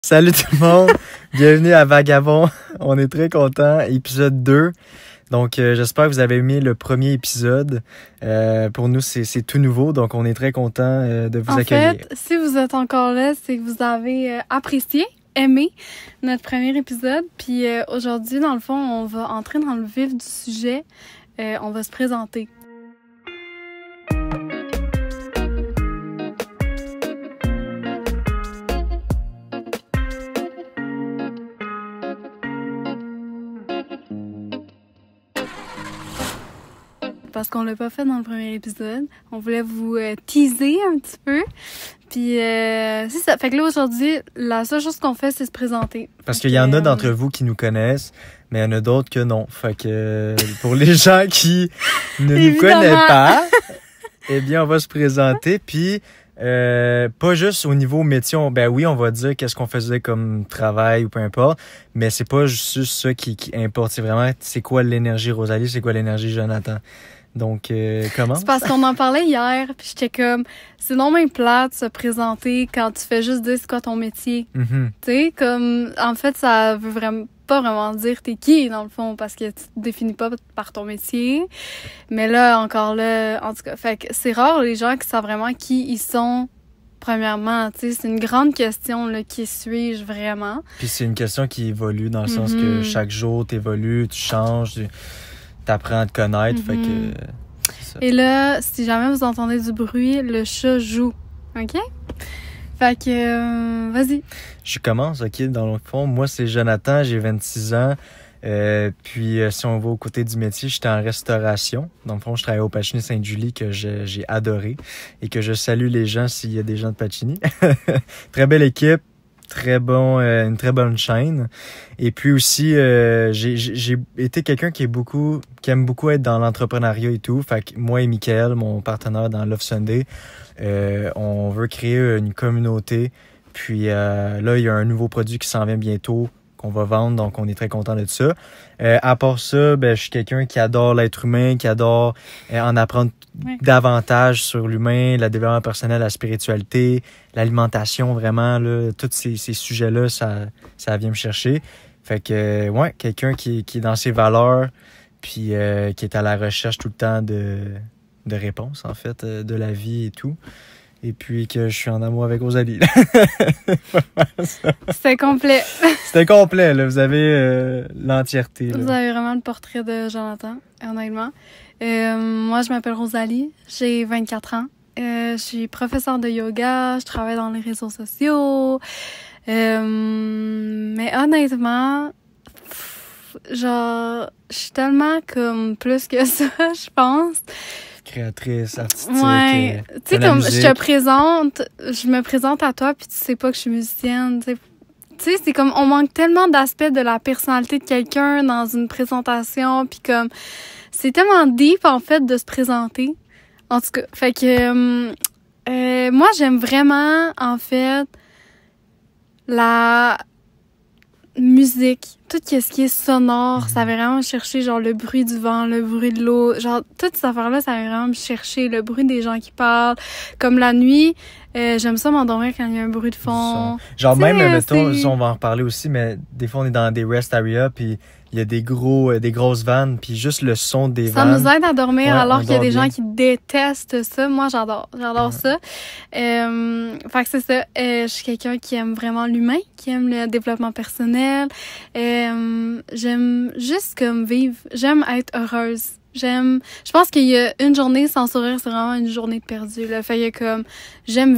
Salut tout le monde, bienvenue à Vagabond. On est très contents, épisode 2. Donc j'espère que vous avez aimé le premier épisode. Pour nous, c'est tout nouveau, donc on est très contents de vous accueillir. En fait, si vous êtes encore là, c'est que vous avez apprécié, aimé notre premier épisode. Puis aujourd'hui, dans le fond, on va entrer dans le vif du sujet. On va se présenter. Parce qu'on l'a pas fait dans le premier épisode. On voulait vous teaser un petit peu. Puis c'est ça. Fait que là, aujourd'hui, la seule chose qu'on fait, c'est se présenter. Parce qu'il y en a d'entre vous qui nous connaissent, mais il y en a d'autres que non. Fait que pour les gens qui ne nous connaissent pas, eh bien, on va se présenter. Puis pas juste au niveau métier. Ben oui, on va dire qu'est-ce qu'on faisait comme travail ou peu importe, mais c'est pas juste ça qui importe. C'est vraiment, c'est quoi l'énergie Rosalie, c'est quoi l'énergie Jonathan. Donc, comment? C'est parce qu'on en parlait hier, puis j'étais comme, c'est non même plate de se présenter quand tu fais juste dire c'est quoi ton métier. Mm-hmm. Tu sais, comme, en fait, ça veut vraiment pas vraiment dire t'es qui, dans le fond, parce que tu te définis pas par ton métier. Mais là, encore là, en tout cas, fait que c'est rare les gens qui savent vraiment qui ils sont. Premièrement, tu sais, c'est une grande question, là, qui suis-je vraiment? Puis c'est une question qui évolue dans le sens que chaque jour t'évolues, tu changes, t'apprends à te connaître, fait que c'est ça. Et là, si jamais vous entendez du bruit, le chat joue, OK? Fait que, vas-y. Je commence, OK, dans le fond. Moi, c'est Jonathan, j'ai 26 ans. Puis, si on va aux côtés du métier, j'étais en restauration. Dans le fond, je travaillais au Pacini Sainte-Julie que j'ai adoré et que je salue les gens s'il y a des gens de Pacini. Très belle équipe. Une très bonne chaîne. Et puis aussi, j'ai été quelqu'un qui aime beaucoup être dans l'entrepreneuriat et tout. Fait que moi et Michael, mon partenaire dans Love Sunday, on veut créer une communauté. Puis là, il y a un nouveau produit qui s'en vient bientôt qu'on va vendre, donc on est très content de ça. À part ça, ben je suis quelqu'un qui adore l'être humain, qui adore en apprendre davantage sur l'humain, le développement personnel, la spiritualité, l'alimentation, vraiment, là, tous ces sujets-là, ça vient me chercher. Fait que, ouais, quelqu'un qui est dans ses valeurs, puis qui est à la recherche tout le temps de réponses, en fait, de la vie et tout. Et puis que je suis en amour avec Rosalie. C'était complet. C'était complet, là. Vous avez l'entièreté. Là. Vous avez vraiment le portrait de Jonathan, honnêtement. Moi, je m'appelle Rosalie. J'ai 24 ans. Je suis professeure de yoga. Je travaille dans les réseaux sociaux. Mais honnêtement, genre, je suis tellement comme plus que ça, je pense. Créatrice, artistique. Ouais. Tu sais, comme je me présente à toi, puis tu sais pas que je suis musicienne. Tu sais, c'est comme, on manque tellement d'aspects de la personnalité de quelqu'un dans une présentation, puis comme, c'est tellement deep, en fait, de se présenter. En tout cas, fait que, moi, j'aime vraiment, en fait, la musique, tout ce qui est sonore, ça va vraiment me chercher, genre le bruit du vent, le bruit de l'eau, genre toutes ces affaires-là, ça va vraiment me chercher, le bruit des gens qui parlent, comme la nuit, j'aime ça m'endormir quand il y a un bruit de fond. Genre même, mettons, on va en reparler aussi, mais des fois on est dans des rest areas, puis il y a des grosses vannes, puis juste le son des vannes. Ça nous aide à dormir, alors qu'il y a des gens qui détestent ça. Moi, j'adore ça. Fait que c'est ça. Je suis quelqu'un qui aime vraiment l'humain, qui aime le développement personnel. J'aime juste comme vivre. J'aime être heureuse. Je pense qu'il y a une journée sans sourire, c'est vraiment une journée de perdu, là. Fait que comme, j'aime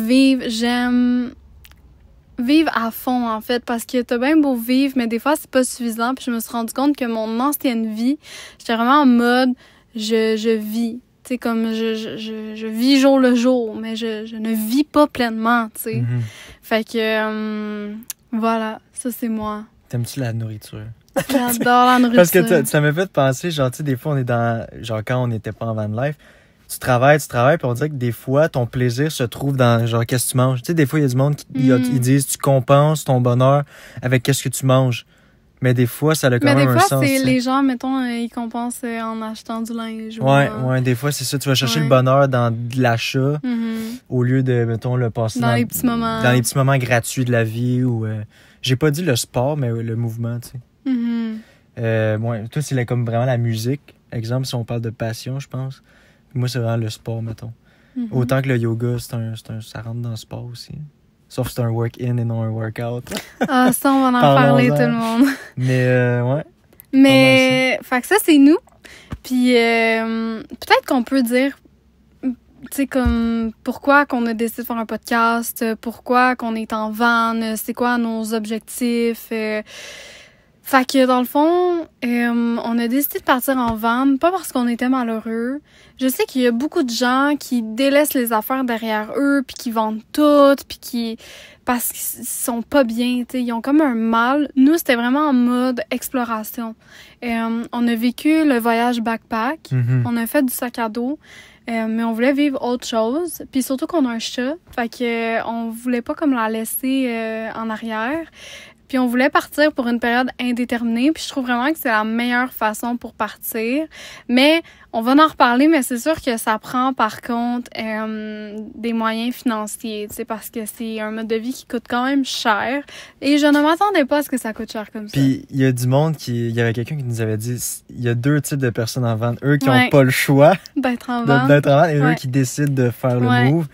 vivre à fond, en fait, parce que t'as bien beau vivre, mais des fois, c'est pas suffisant. Puis je me suis rendu compte que mon ancienne vie, j'étais vraiment en mode, je vis. Tu sais, comme, je vis jour le jour, mais je ne vis pas pleinement, tu sais. Mm-hmm. Fait que, voilà, ça, c'est moi. T'aimes-tu la nourriture? J'adore la nourriture. Parce que ça m'a fait penser, genre, tu sais, des fois, on est dans, genre, quand on n'était pas en van life, tu travailles, puis on dirait que des fois, ton plaisir se trouve dans, genre, qu'est-ce que tu manges. Tu sais, des fois, il y a du monde qui ils disent, tu compenses ton bonheur avec qu'est-ce que tu manges. Mais des fois, ça a quand même un sens. Mais des fois, c'est les gens, mettons, ils compensent en achetant du linge. Ouais, des fois, c'est ça. Tu vas chercher le bonheur dans de l'achat au lieu de, mettons, le passer dans les petits moments. Dans les petits moments gratuits de la vie ou... j'ai pas dit le sport, mais le mouvement, tu sais. Toi, c'est comme vraiment la musique. Exemple, si on parle de passion, je pense. Moi, c'est vraiment le sport, mettons. Autant que le yoga, ça rentre dans le sport aussi. Sauf que c'est un work-in et non un workout. Ah, ça, on va en parler, tout le monde. Mais, ouais. Mais, fait que ça, c'est nous. Puis, peut-être qu'on peut dire, tu sais, comme, pourquoi qu'on a décidé de faire un podcast, pourquoi qu'on est en van, c'est quoi nos objectifs. Fait que, dans le fond, on a décidé de partir en van, pas parce qu'on était malheureux. Je sais qu'il y a beaucoup de gens qui délaissent les affaires derrière eux, puis qui vendent tout, puis parce qu'ils sont pas bien, tu sais, ils ont comme un mal. Nous, c'était vraiment en mode exploration. On a vécu le voyage backpack, on a fait du sac à dos, mais on voulait vivre autre chose. Puis surtout qu'on a un chat, fait que on voulait pas comme la laisser en arrière. Puis on voulait partir pour une période indéterminée. Puis je trouve vraiment que c'est la meilleure façon pour partir. Mais on va en reparler, mais c'est sûr que ça prend par contre des moyens financiers, tu sais, parce que c'est un mode de vie qui coûte quand même cher. Et je ne m'attendais pas à ce que ça coûte cher comme ça. Puis il y a du monde il y avait quelqu'un qui nous avait dit, il y a deux types de personnes en van. Eux qui n'ont pas le choix d'être en van et eux qui décident de faire le move.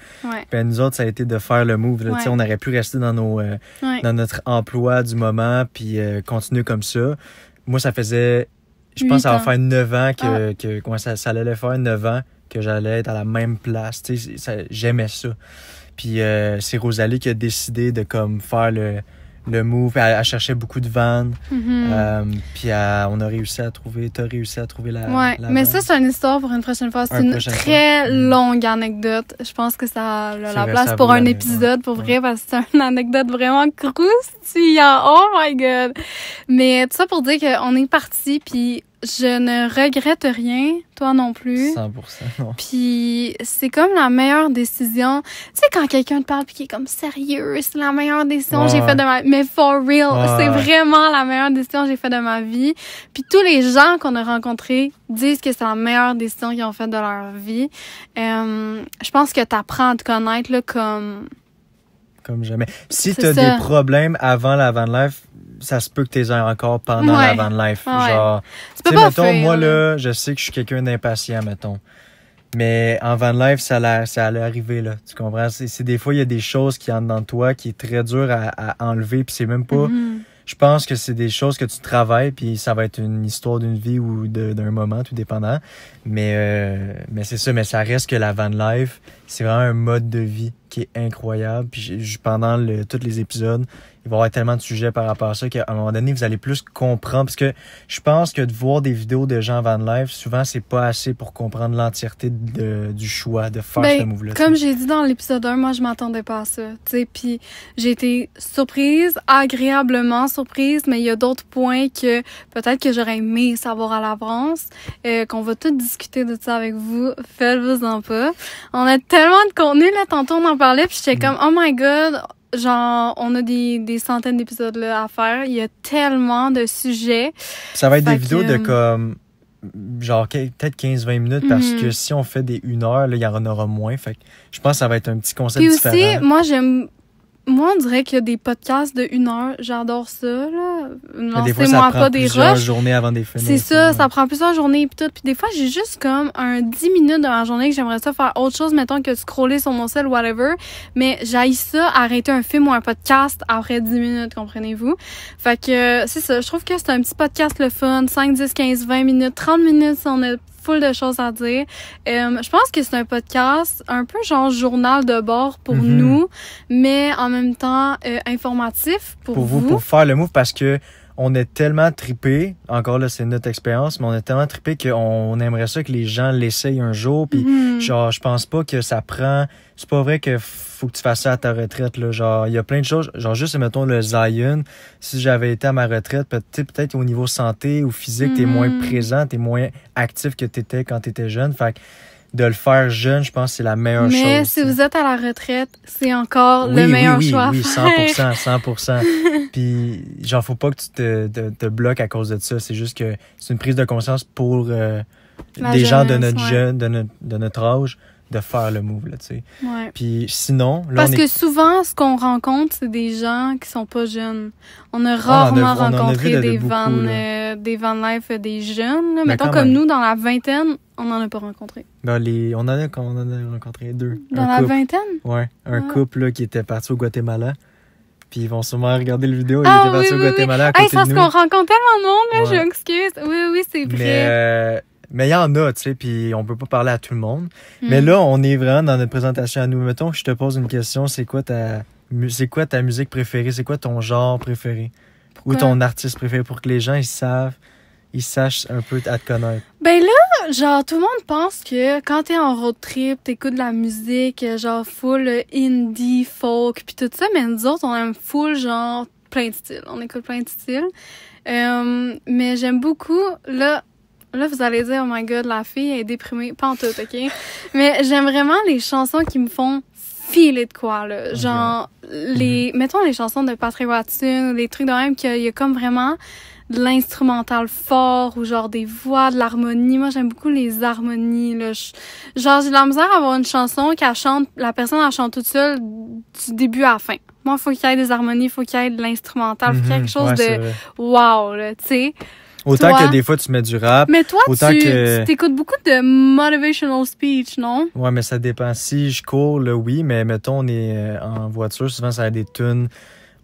Puis nous autres, ça a été de faire le move. Là, on aurait pu rester dans dans notre emploi du moment puis continuer comme ça. Moi, ça faisait... Je pense que ça va faire 9 ans que ça allait faire 9 ans que j'allais être à la même place. Tu sais, j'aimais ça. Puis c'est Rosalie qui a décidé de comme faire le move. Elle cherchait beaucoup de vannes. Puis on a réussi à trouver... T'as réussi à trouver la mais van. Ça, c'est une histoire pour une prochaine fois. C'est une très longue anecdote. Je pense que ça a la place pour un épisode, pour vrai, parce que c'est une anecdote vraiment croustillante. Oh my God! Mais tout ça pour dire qu'on est parti, puis je ne regrette rien, toi non plus. 100%, non. Puis c'est comme la meilleure décision. Tu sais, quand quelqu'un te parle puis qui est comme sérieux, c'est la meilleure décision que j'ai faite de ma vie. Mais for real, c'est vraiment la meilleure décision que j'ai faite de ma vie. Puis tous les gens qu'on a rencontrés disent que c'est la meilleure décision qu'ils ont faite de leur vie. Je pense que t'apprends à te connaître là, comme jamais. Si t'as des problèmes avant la van life, ça se peut que t'es encore pendant la van life. Genre, tu sais, mettons, moi, là, je sais que je suis quelqu'un d'impatient, mettons. Mais en van life, ça allait arriver, là. Tu comprends? C'est des fois, il y a des choses qui entrent dans toi qui est très dur à enlever, puis c'est même pas... Je pense que c'est des choses que tu travailles, puis ça va être une histoire d'une vie ou d'un moment, tout dépendant. Mais c'est ça, mais ça reste que la van life, c'est vraiment un mode de vie qui est incroyable. Puis pendant tous les épisodes, il va y avoir tellement de sujets par rapport à ça qu'à un moment donné, vous allez plus comprendre. Parce que je pense que de voir des vidéos de gens van life, souvent, c'est pas assez pour comprendre l'entièreté du choix de faire ce move-là. Comme j'ai dit dans l'épisode 1, moi, je m'attendais pas à ça. Puis j'ai été surprise, agréablement surprise, mais il y a d'autres points que peut-être que j'aurais aimé savoir à l'avance, qu'on va tout discuter de ça avec vous. Faites-vous-en pas. On a tellement de contenu, là, tantôt on en parlait, puis j'étais comme, oh my God, genre, on a des centaines d'épisodes là à faire. Il y a tellement de sujets. Ça va être des vidéos de comme, genre, peut-être 15-20 minutes, parce que si on fait des 1 heure, là, il y en aura moins. Fait que je pense que ça va être un petit concept différent. Puis aussi, moi, on dirait qu'il y a des podcasts de 1 heure. J'adore ça, là. Lancez-moi pas des rushs. Ça prend plusieurs journées avant des films. C'est ça, ça prend plusieurs journées et tout. Puis des fois, j'ai juste comme un 10 minutes dans la journée que j'aimerais ça faire autre chose, mettons que scroller sur mon cell, whatever. Mais j'haïs ça, arrêter un film ou un podcast après 10 minutes, comprenez-vous? Fait que c'est ça, je trouve que c'est un petit podcast le fun. 5, 10, 15, 20 minutes, 30 minutes si on a full de choses à dire. Je pense que c'est un podcast un peu genre journal de bord pour nous, mais en même temps informatif pour vous. Pour faire le move, parce que on est tellement trippé, encore là, c'est notre expérience, mais on est tellement trippé qu'on aimerait ça que les gens l'essayent un jour. Puis genre, je pense pas que ça prend... C'est pas vrai que faut que tu fasses ça à ta retraite, là. Genre, il y a plein de choses. Genre, juste, mettons, le Zion. Si j'avais été à ma retraite, peut-être au niveau santé ou physique, t'es moins présent, t'es moins actif que t'étais quand t'étais jeune. Fait que de le faire jeune, je pense que c'est la meilleure chose. Mais si vous êtes à la retraite, c'est encore le meilleur choix. Oui, 100%. Puis, genre, faut pas que tu te bloques à cause de ça. C'est juste que c'est une prise de conscience pour des gens de notre de notre âge de faire le move, là, tu sais. Ouais. Puis sinon... Là, parce que souvent, ce qu'on rencontre, c'est des gens qui sont pas jeunes. On a rarement rencontré des van life des jeunes. Là. Mettons comme nous, dans la vingtaine, on n'en a pas rencontré. On en a rencontré 2. Dans la vingtaine? Ouais, un couple là, qui était parti au Guatemala. Puis ils vont sûrement regarder le vidéo. Ils étaient partis au Guatemala à côté de nous. Parce qu'on rencontre tellement de monde, là, je m'excuse. Oui, c'est vrai. Mais il y en a, tu sais, puis on peut pas parler à tout le monde. Mais là, on est vraiment dans notre présentation à nous. Mettons que je te pose une question, c'est quoi ta musique préférée? C'est quoi ton genre préféré? Pourquoi? Ou ton artiste préféré pour que les gens, ils sachent un peu à te connaître? Ben là, genre, tout le monde pense que quand t'es en road trip, t'écoutes de la musique, genre, full indie, folk, puis tout ça. Mais nous autres, on aime full, genre, plein de styles. On écoute plein de styles. Mais j'aime beaucoup, Là, vous allez dire, oh my god, la fille est déprimée. Pas en tout, OK? Mais j'aime vraiment les chansons qui me font filer de quoi, là. Genre, mettons les chansons de Patrick Watson, les trucs de même qu'il y a comme vraiment de l'instrumental fort ou genre des voix, de l'harmonie. Moi, j'aime beaucoup les harmonies, là. Genre, j'ai de la misère à avoir une chanson la personne elle chante toute seule du début à la fin. Moi, il faut qu'il y ait des harmonies, il faut qu'il y ait de l'instrumental, il faut qu'il y ait quelque chose de wow, là, tu sais. Autant que des fois, tu mets du rap. Mais toi, tu t'écoutes beaucoup de motivational speech, non? Ouais, mais ça dépend. Si je cours, là, oui, mais mettons, on est en voiture, souvent, ça a des tunes.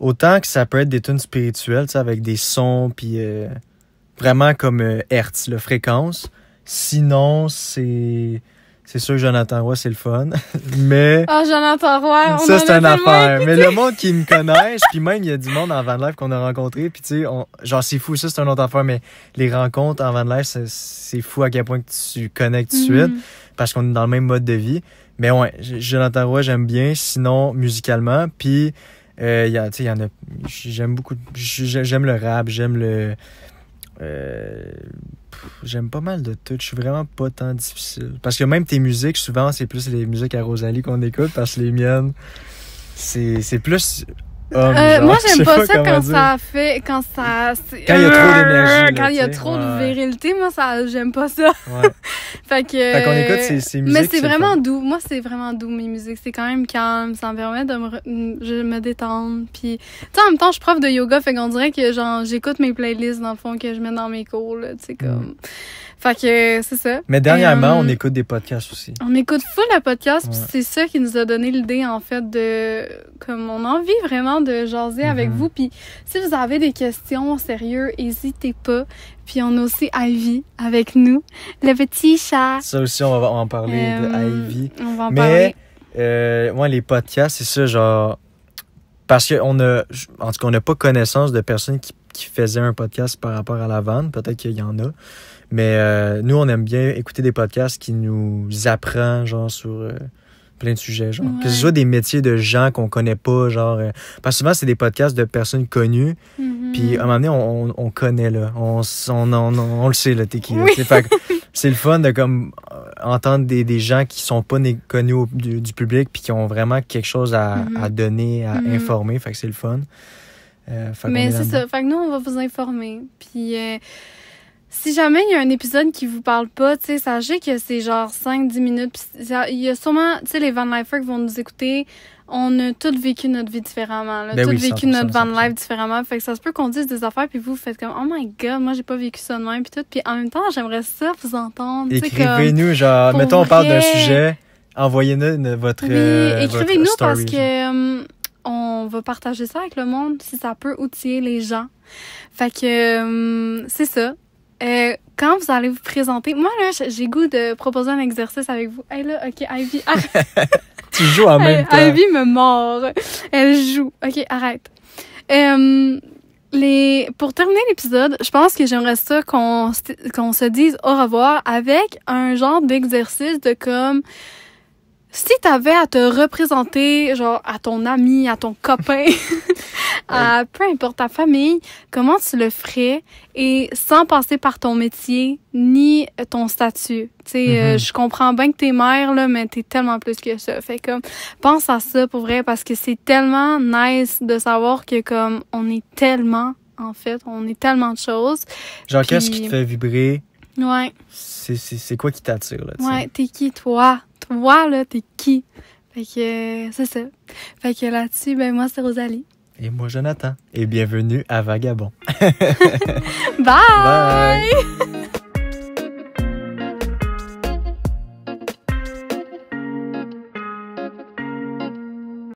Autant que ça peut être des tunes spirituelles, tu sais, avec des sons, puis vraiment comme hertz, la fréquence. Sinon, c'est sûr que Jonathan Roy, c'est le fun. Mais. Jonathan Roy, ça, c'est une affaire. Mais le monde qui me connaît, puis même, il y a du monde en van life qu'on a rencontré, puis tu sais, genre, c'est fou, ça, c'est une autre affaire, mais les rencontres en van life, c'est fou à quel point que tu connectes tout de suite, parce qu'on est dans le même mode de vie. Mais ouais, Jonathan Roy, j'aime bien, sinon, musicalement, puis, il y en a, j'aime beaucoup, j'aime le rap, j'aime pas mal de tout. Je suis vraiment pas tant difficile. Parce que même tes musiques, souvent, c'est plus les musiques à Rosalie qu'on écoute, parce que les miennes, c'est plus... moi, j'aime pas ça quand il y a trop d'énergie. Quand il y a trop de virilité, moi, j'aime pas ça. Ouais. Fait qu'on écoute ces musiques. Mais c'est vraiment doux. Moi, c'est vraiment doux, mes musiques. C'est quand même calme. Ça me permet de me détendre. Puis, tu sais, en même temps, je suis prof de yoga. Fait qu'on dirait que, genre, j'écoute mes playlists, dans le fond, que je mets dans mes cours, là. Tu sais, comme... Fait que c'est ça. Mais dernièrement, on écoute des podcasts aussi. On écoute full le podcast, puis c'est ça qui nous a donné l'idée, en fait, de... Comme on a envie vraiment de jaser avec vous. Puis si vous avez des questions sérieuses, n'hésitez pas. Puis on a aussi Ivy avec nous, le petit chat. Ça aussi, on va en parler de Ivy. On va en parler. Mais les podcasts, c'est ça, genre... Parce qu'on a... En tout cas, on n'a pas connaissance de personnes qui faisaient un podcast par rapport à la vanne. Peut-être qu'il y en a. Mais nous, on aime bien écouter des podcasts qui nous apprennent, genre, sur plein de sujets, genre. Que ce soit des métiers de gens qu'on connaît pas, genre... parce que souvent, c'est des podcasts de personnes connues. Puis, à un moment donné, on connaît, là. On le sait, là, t'es qui, là. Oui. Fait que c'est le fun de, comme, entendre des gens qui sont pas connus du public puis qui ont vraiment quelque chose à donner, à informer. Fait que c'est le fun. Mais c'est ça. Fait que nous, on va vous informer. Puis... si jamais il y a un épisode qui vous parle pas, tu sais, sachez que c'est genre 5-10 minutes. Il y a sûrement, tu sais, les van lifers qui vont nous écouter, on a tous vécu notre vie différemment. Là, vécu notre van life différemment. Fait que ça se peut qu'on dise des affaires, puis vous faites comme, oh my god, moi j'ai pas vécu ça de même, puis tout. Puis en même temps, j'aimerais ça vous entendre. Écrivez-nous, genre, mettons, on parle d'un sujet, envoyez-nous votre. Écrivez-nous votre story, parce que on va partager ça avec le monde si ça peut outiller les gens. Fait que c'est ça. Quand vous allez vous présenter, moi là, j'ai goût de proposer un exercice avec vous. Hey là, ok, Ivy, arrête. Tu joues en même temps. Ivy me mord. Elle joue. Ok, arrête. Pour terminer l'épisode, je pense que j'aimerais ça qu'on se dise au revoir avec un genre d'exercice de comme si t'avais à te représenter, genre, à ton ami, à ton copain, à peu importe ta famille, comment tu le ferais et sans passer par ton métier ni ton statut? Tu sais, je comprends bien que t'es mère, là, mais t'es tellement plus que ça. Fait comme, pense à ça pour vrai parce que c'est tellement nice de savoir que comme, on est tellement de choses. Genre, puis, qu'est-ce qui te fait vibrer? Ouais. C'est quoi qui t'attire, là, t'sais? Ouais, t'es qui, toi? Toi, là, t'es qui? Fait que, c'est ça. Fait que là-dessus, ben, moi, c'est Rosalie. Et moi, Jonathan. Et bienvenue à Vagabond. Bye! Bye!